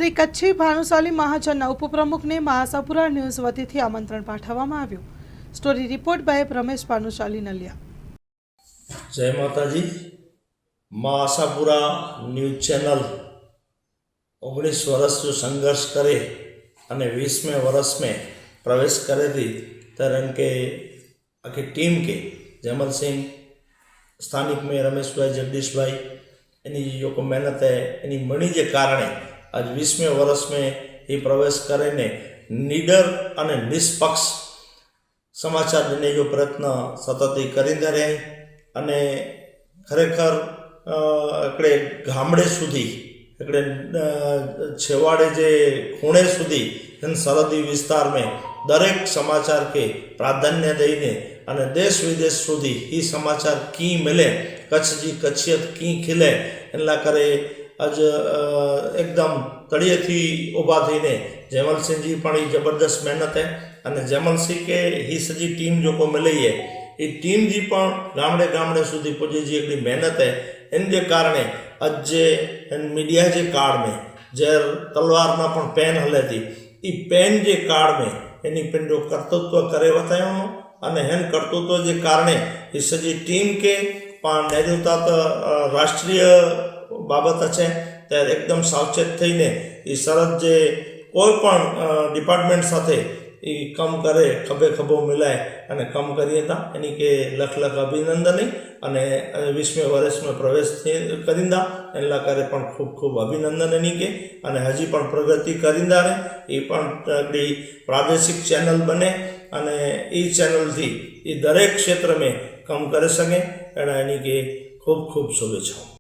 શ્રી કચ્છી ભાનુશાલી મહાજનના ઉપપ્રમુખને મહાસાપુરા ન્યૂઝ વતીથી આમંત્રણ પાઠવવામાં આવ્યું। Story report by Ramesh Bhanushali Naliya. जय माता जी। माँ आशापुरा न्यूज चैनल 19 वर्ष जो संघर्ष करे अने 20वें वर्ष में प्रवेश करे थी तरह के आखी टीम के जयमल सिंह स्थानिक में रमेश भाई जगदीश भाई एनी जो को मेहनत है एनी मणी के कारणे आज 20वें वर्ष में ये प्रवेश करे ने निडर अने निष्पक्ष समाचार देने जो प्रयत्न सतत करींदा रहे अने खरेखर एकड़े गामडे सुधी एकड़े छेवाड़े जे खूणे सुधी इन सरहदी विस्तार में दरेक समाचार के प्राधान्य दईने अने देश विदेश सुधी ई समाचार की मिले कच्छ जी कच्छियत की खिले एना करे आज एकदम तळिये थी ऊभा थईने जयमल सिंह जी पण जबरदस्त मेहनत है अने जयमल सिंह के ही सजी टीम जो को मिली है ये टीम जी पण गामडे गामडे सुधी पहुंची जी एकड़ी मेहनत है इन जे कारणे आज जे मीडिया जे काळ में जे तलवार ना पण पेन हले थी ई पेन जे काळ में एनी पिन जो कर्तृत्व करे वतायो अने हेन कर्तृत्व जे कारणे ई सजी टीम के पण नेरुता राष्ट्रीय बाबत है त्यारे एकदम सावचेत थईने ई सरहद जे कोई पण डिपार्टमेंट साथे ई कम करे खभे खभो मिलाय अने कम करिए था यानी के लख लख अभिनंदन अने 20वें वर्ष में प्रवेश करींदा एना करे पण खूब खूब अभिनंदन एनी के अने हजी पण प्रगति करींदा रहे ई पण प्रादेशिक चैनल बने अने ई चैनल थी ई दरेक क्षेत्र में कम करे सके एना एनी के खूब खूब शुभेच्छाओं।